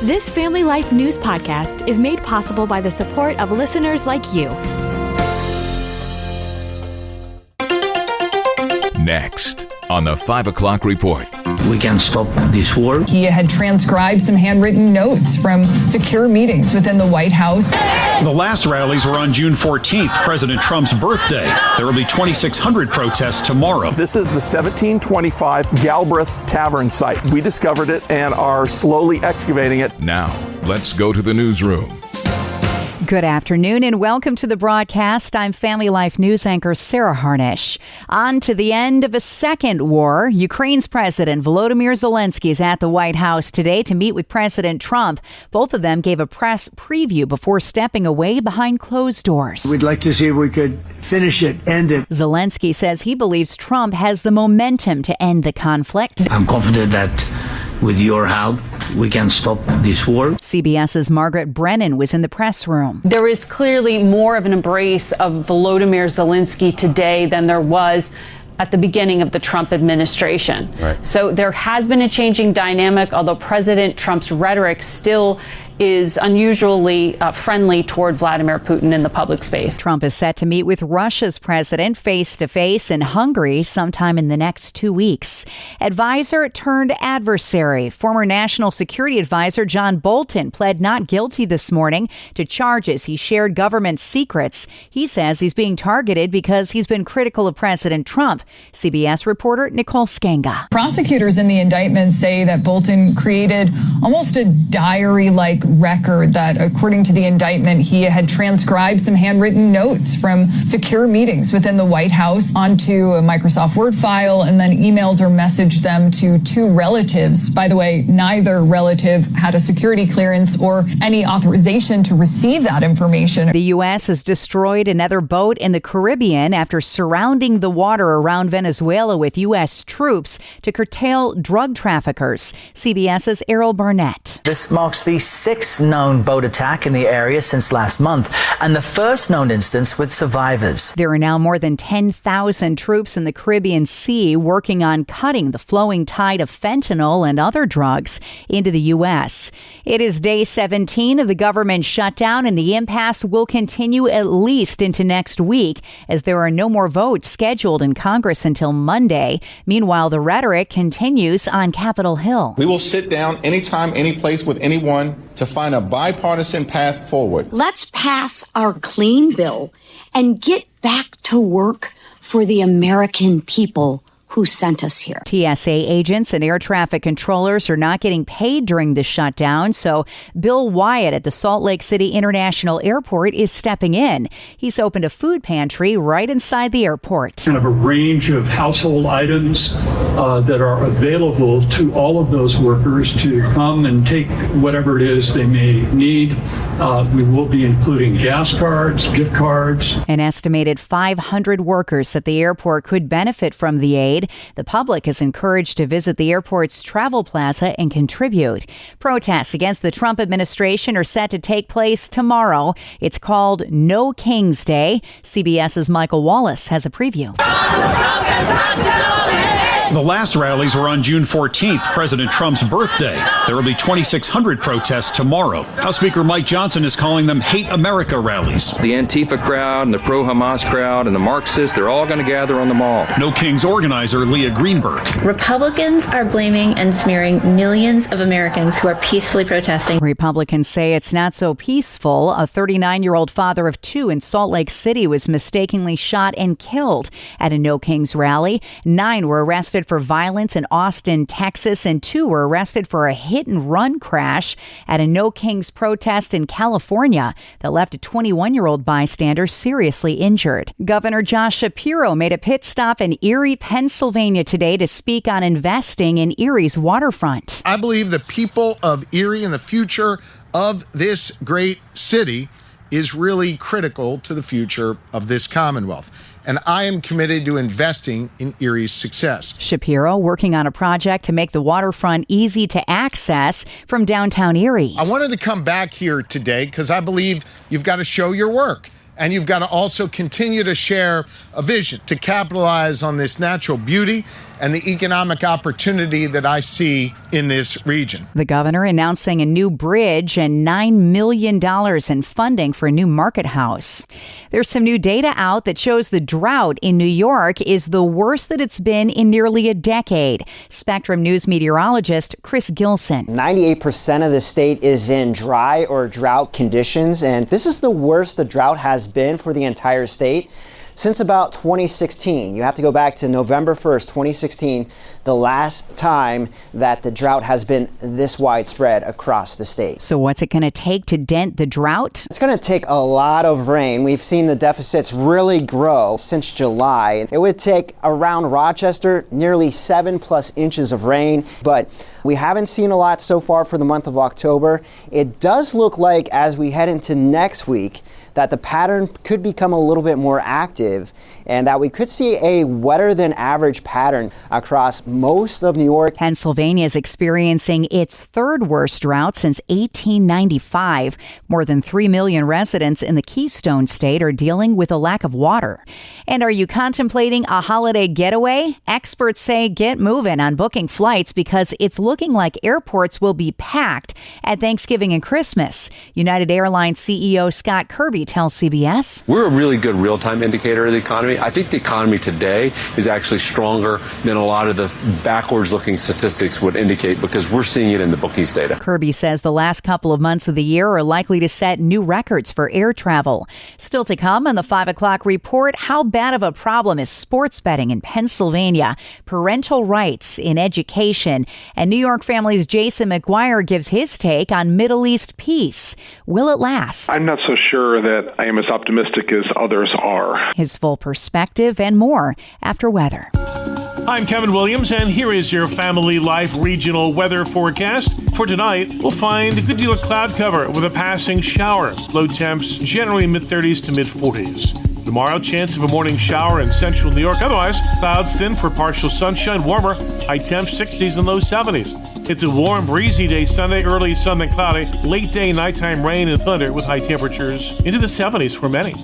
This Family Life News podcast is made possible by the support of listeners like you. Next on the 5 o'clock report. We can stop this war. He had transcribed some handwritten notes from secure meetings within the White House. The last rallies were on June 14th, President Trump's birthday. There will be 2,600 protests tomorrow. This is the 1725 Galbraith Tavern site. We discovered it and are slowly excavating it. Now, let's go to the newsroom. Good afternoon and welcome to the broadcast. I'm Family Life News anchor Sarah Harnish. On to the end of a second war. Ukraine's President Volodymyr Zelensky is at the White House today to meet with President Trump. Both of them gave a press preview before stepping away behind closed doors. We'd like to see if we could finish it, end it. Zelensky says he believes Trump has the momentum to end the conflict. I'm confident that with your help, we can stop this war. CBS's Margaret Brennan was in the press room. There is clearly more of an embrace of Volodymyr Zelensky today than there was at the beginning of the Trump administration. Right. So there has been a changing dynamic, although President Trump's rhetoric still is unusually friendly toward Vladimir Putin in the public space. Trump is set to meet with Russia's president face-to-face in Hungary sometime in the next 2 weeks. Advisor turned adversary. Former National Security Advisor John Bolton pled not guilty this morning to charges he shared government secrets. He says he's being targeted because he's been critical of President Trump. CBS reporter Nicole Skenga. Prosecutors in the indictment say that Bolton created almost a diary-like record that, according to the indictment, he had transcribed some handwritten notes from secure meetings within the White House onto a Microsoft Word file and then emailed or messaged them to two relatives. By the way, neither relative had a security clearance or any authorization to receive that information. The U.S. has destroyed another boat in the Caribbean after surrounding the water around Venezuela with U.S. troops to curtail drug traffickers. CBS's Errol Barnett. This marks the sixth known boat attack in the area since last month and the first known instance with survivors. There are now more than 10,000 troops in the Caribbean Sea working on cutting the flowing tide of fentanyl and other drugs into the U.S. It is day 17 of the government shutdown, and the impasse will continue at least into next week as there are no more votes scheduled in Congress until Monday. Meanwhile, the rhetoric continues on Capitol Hill. We will sit down anytime, any place with anyone to find a bipartisan path forward. Let's pass our clean bill and get back to work for the American people who sent us here. TSA agents and air traffic controllers are not getting paid during the shutdown, so Bill Wyatt at the Salt Lake City International Airport is stepping in. He's opened a food pantry right inside the airport. Kind of a range of household items that are available to all of those workers to come and take whatever it is they may need. We will be including gas cards, gift cards. An estimated 500 workers at the airport could benefit from the aid. The public is encouraged to visit the airport's travel plaza and contribute. Protests against the Trump administration are set to take place tomorrow. It's called No Kings Day. CBS's Michael Wallace has a preview. The last rallies were on June 14th, President Trump's birthday. There will be 2,600 protests tomorrow. House Speaker Mike Johnson is calling them Hate America rallies. The Antifa crowd and the pro-Hamas crowd and the Marxists, they're all going to gather on the mall. No Kings organizer Leah Greenberg. Republicans are blaming and smearing millions of Americans who are peacefully protesting. Republicans say it's not so peaceful. A 39-year-old father of two in Salt Lake City was mistakenly shot and killed at a No Kings rally. 9 were arrested for violence in Austin, Texas, and 2 were arrested for a hit-and-run crash at a No Kings protest in California that left a 21-year-old bystander seriously injured. Governor Josh Shapiro made a pit stop in Erie, Pennsylvania today to speak on investing in Erie's waterfront. I believe the people of Erie and the future of this great city is really critical to the future of this Commonwealth. And I am committed to investing in Erie's success. Shapiro working on a project to make the waterfront easy to access from downtown Erie. I wanted to come back here today because I believe you've got to show your work. And you've got to also continue to share a vision to capitalize on this natural beauty and the economic opportunity that I see in this region. The governor announcing a new bridge and $9 million in funding for a new market house. There's some new data out that shows the drought in New York is the worst that it's been in nearly a decade. Spectrum News meteorologist Chris Gilson. 98% of the state is in dry or drought conditions, and this is the worst the drought has been for the entire state since about 2016. You have to go back to November 1st, 2016, the last time that the drought has been this widespread across the state. So what's it going to take to dent the drought? It's going to take a lot of rain. We've seen the deficits really grow since July. It would take around Rochester nearly 7+ inches of rain, but we haven't seen a lot so far for the month of October. It does look like as we head into next week that the pattern could become a little bit more active and that we could see a wetter than average pattern across most of New York. Pennsylvania is experiencing its third worst drought since 1895. More than 3 million residents in the Keystone State are dealing with a lack of water. And are you contemplating a holiday getaway? Experts say get moving on booking flights because it's looking like airports will be packed at Thanksgiving and Christmas. United Airlines CEO Scott Kirby tells CBS. We're a really good real-time indicator of the economy. I think the economy today is actually stronger than a lot of the backwards-looking statistics would indicate because we're seeing it in the bookings data. Kirby says the last couple of months of the year are likely to set new records for air travel. Still to come on the 5 o'clock report, how bad of a problem is sports betting in Pennsylvania, parental rights in education, and New York Family's Jason McGuire gives his take on Middle East peace. Will it last? I'm not so sure that I am as optimistic as others are. His full perspective and more after weather. I'm Kevin Williams, and here is your Family Life regional weather forecast. For tonight, we'll find a good deal of cloud cover with a passing shower. Low temps generally mid-30s to mid-40s. Tomorrow, chance of a morning shower in central New York. Otherwise, clouds thin for partial sunshine, warmer, high temps 60s and low 70s. It's a warm, breezy day Sunday, early sun then cloudy, late day, nighttime rain and thunder with high temperatures into the 70s for many.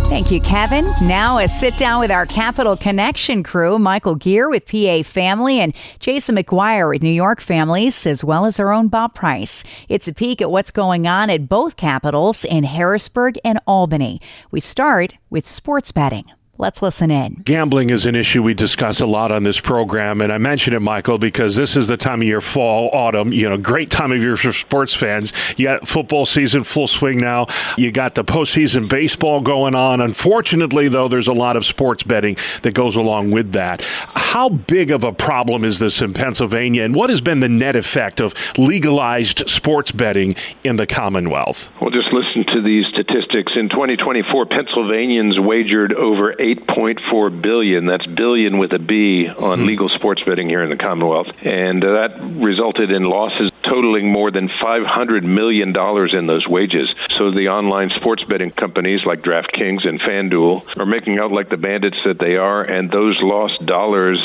Thank you, Kevin. Now a sit down with our Capital Connection crew, Michael Gear with PA Family and Jason McGuire with New York Families, as well as our own Bob Price. It's a peek at what's going on at both capitals in Harrisburg and Albany. We start with sports betting. Let's listen in. Gambling is an issue we discuss a lot on this program, and I mention it, Michael, because this is the time of year, fall, autumn, great time of year for sports fans. You got football season full swing now. You got the postseason baseball going on. Unfortunately, though, there's a lot of sports betting that goes along with that. How big of a problem is this in Pennsylvania, and what has been the net effect of legalized sports betting in the Commonwealth? Well, just listen to these statistics. In 2024, Pennsylvanians wagered over $8.4 billion, that's billion with a B, on legal sports betting here in the Commonwealth. And that resulted in losses totaling more than $500 million in those wages. So the online sports betting companies like DraftKings and FanDuel are making out like the bandits that they are, and those lost dollars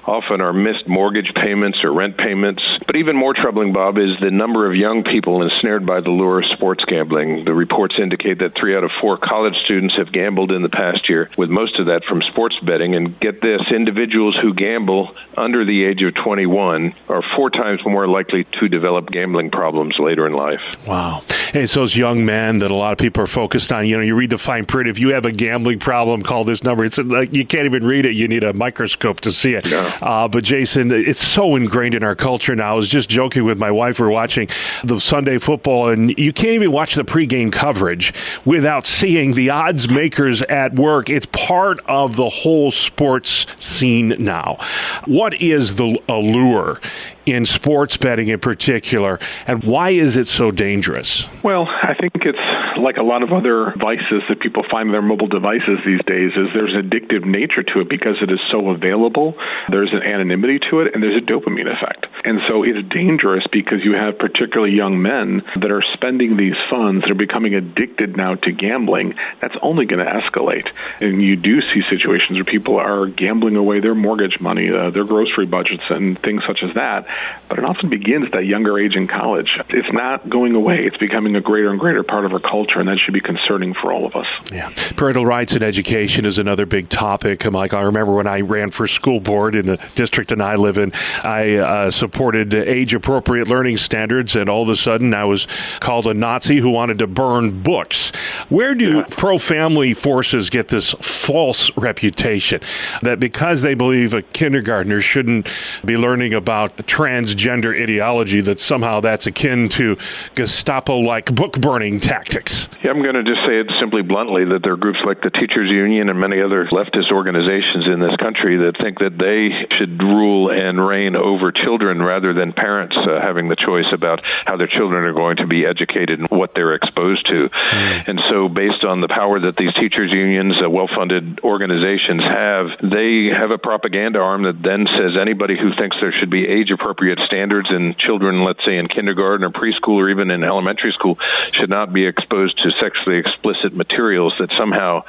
often are missed mortgage payments or rent payments. But even more troubling, Bob, is the number of young people ensnared by the lure of sports gambling. The reports indicate that 3 out of 4 college students have gambled in the past year, with most of that from sports betting. And get this, individuals who gamble under the age of 21 are 4 times more likely to develop gambling problems later in life. Wow. And it's those young men that a lot of people are focused on. You read the fine print. If you have a gambling problem, call this number. It's like you can't even read it. You need a microscope to see it. Yeah. But Jason, it's so ingrained in our culture now. I was just joking with my wife. We're watching the Sunday football, and you can't even watch the pregame coverage without seeing the odds makers at work. It's part of the whole sports scene now. What is the allure in sports betting in particular, and why is it so dangerous? Well, I think it's like a lot of other vices that people find in their mobile devices these days, is there's an addictive nature to it because it is so available. There's an anonymity to it, and there's a dopamine effect. And so it's dangerous because you have particularly young men that are spending these funds, they're becoming addicted now to gambling. That's only going to escalate. And you do see situations where people are gambling away their mortgage money, their grocery budgets, and things such as that. But it often begins at that younger age in college. It's not going away. It's becoming becoming a greater and greater part of our culture, and that should be concerning for all of us. Yeah. Parental rights in education is another big topic. Mike, I remember when I ran for school board in the district and I live in, I supported age-appropriate learning standards, and all of a sudden I was called a Nazi who wanted to burn books. Where do pro-family forces get this false reputation that because they believe a kindergartner shouldn't be learning about transgender ideology, that somehow that's akin to Gestapo-like book-burning tactics? Yeah, I'm going to just say it simply bluntly that there are groups like the Teachers Union and many other leftist organizations in this country that think that they should rule and reign over children rather than parents having the choice about how their children are going to be educated and what they're exposed to. And so based on the power that these teachers unions, well-funded organizations have, they have a propaganda arm that then says anybody who thinks there should be age-appropriate standards in children, let's say in kindergarten or preschool or even in elementary school, should not be exposed to sexually explicit materials, that somehow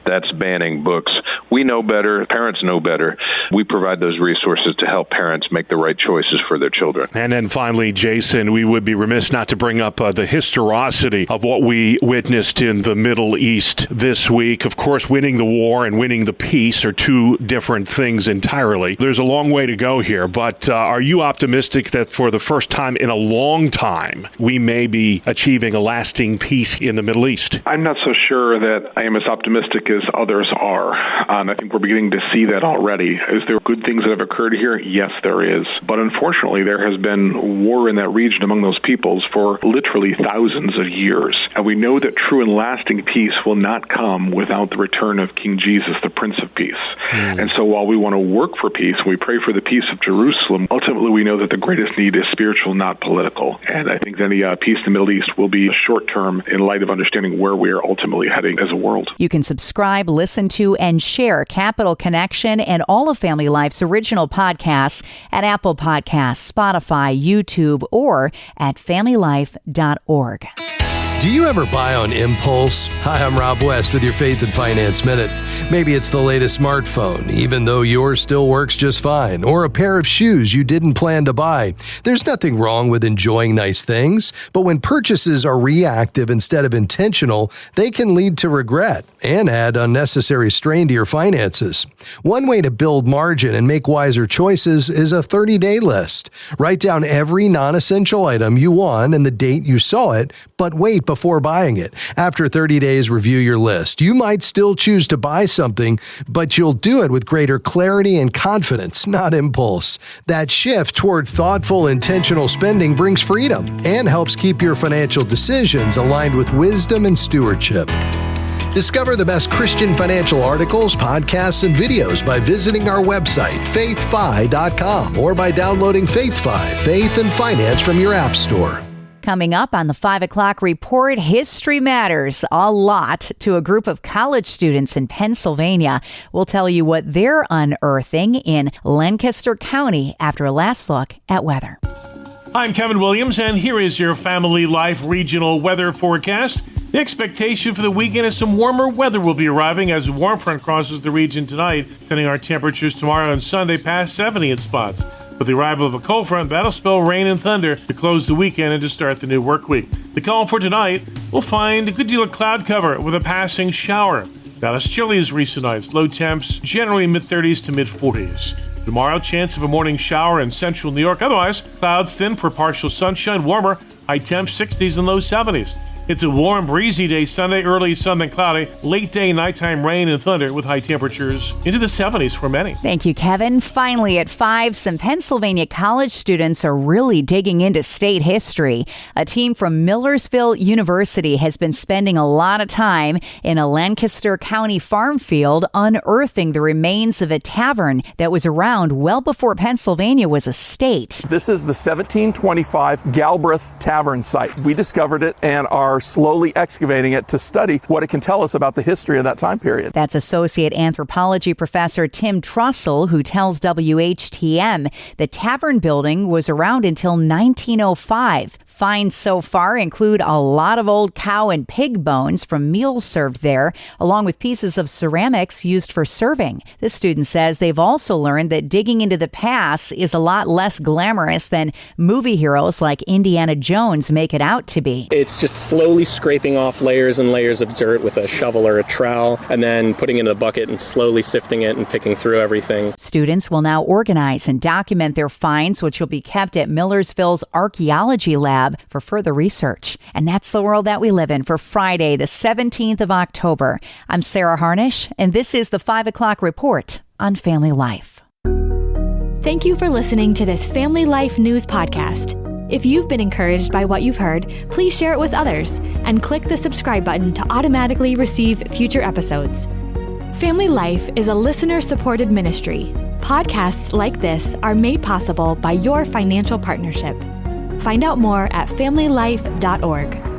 that's banning books. We know better. Parents know better. We provide those resources to help parents make the right choices for their children. And then finally, Jason, we would be remiss not to bring up the historicity of what we witnessed in the Middle East this week. Of course, winning the war and winning the peace are two different things entirely. There's a long way to go here, but are you optimistic that for the first time in a long time, we may be achieving a lasting peace in the Middle East? I'm not so sure that I am as optimistic as others are. I think we're beginning to see that already. Is there good things that have occurred here? Yes, there is. But unfortunately, there has been war in that region among those peoples for literally thousands of years. And we know that true and lasting peace will not come without the return of King Jesus, the Prince of Peace. And so while we want to work for peace, we pray for the peace of Jerusalem, ultimately we know that the greatest need is spiritual, not political. And I think any peace in the Middle East will be short-term in light of understanding where we are ultimately heading as a world. You can subscribe, listen to, and share Capital Connection and all of Family Life's original podcasts at Apple Podcasts, Spotify, YouTube, or at familylife.org. Do you ever buy on impulse? Hi, I'm Rob West with your Faith and Finance Minute. Maybe it's the latest smartphone, even though yours still works just fine, or a pair of shoes you didn't plan to buy. There's nothing wrong with enjoying nice things, but when purchases are reactive instead of intentional, they can lead to regret and add unnecessary strain to your finances. One way to build margin and make wiser choices is a 30-day list. Write down every non-essential item you want and the date you saw it, but wait before buying it. After 30 days, review your list. You might still choose to buy something, but you'll do it with greater clarity and confidence, not impulse. That shift toward thoughtful, intentional spending brings freedom and helps keep your financial decisions aligned with wisdom and stewardship. Discover the best Christian financial articles, podcasts, and videos by visiting our website, faithfi.com, or by downloading FaithFi, Faith and Finance from your app store. Coming up on the 5 o'clock report, history matters a lot to a group of college students in Pennsylvania. We'll tell you what they're unearthing in Lancaster County after a last look at weather. I'm Kevin Williams, and here is your Family Life regional weather forecast. The expectation for the weekend is some warmer weather will be arriving as a warm front crosses the region tonight, sending our temperatures tomorrow and Sunday past 70 in spots. With the arrival of a cold front, that'll spell rain and thunder to close the weekend and to start the new work week. The call for tonight, we'll find a good deal of cloud cover with a passing shower. Now, as chilly as recent nights, low temps generally mid-30s to mid-40s. Tomorrow, chance of a morning shower in central New York. Otherwise, clouds thin for partial sunshine, warmer, high temps 60s and low 70s. It's a warm, breezy day Sunday, early sun then cloudy, late day, nighttime rain and thunder with high temperatures into the 70s for many. Thank you, Kevin. Finally, at 5, some Pennsylvania college students are really digging into state history. A team from Millersville University has been spending a lot of time in a Lancaster County farm field unearthing the remains of a tavern that was around well before Pennsylvania was a state. This is the 1725 Galbraith Tavern site. We discovered it and are are slowly excavating it to study what it can tell us about the history of that time period. That's Associate Anthropology Professor Tim Trussell, who tells WHTM the Tavern building was around until 1905. Finds so far include a lot of old cow and pig bones from meals served there, along with pieces of ceramics used for serving. This student says they've also learned that digging into the past is a lot less glamorous than movie heroes like Indiana Jones make it out to be. It's just slowly scraping off layers and layers of dirt with a shovel or a trowel, and then putting it in a bucket and slowly sifting it and picking through everything. Students will now organize and document their finds, which will be kept at Millersville's Archaeology Lab for further research. And that's the world that we live in for Friday, the 17th of October. I'm Sarah Harnish, and this is the 5 o'clock report on Family Life. Thank you for listening to this Family Life News podcast. If you've been encouraged by what you've heard, please share it with others and click the subscribe button to automatically receive future episodes. Family Life is a listener-supported ministry. Podcasts like this are made possible by your financial partnership. Find out more at familylife.org.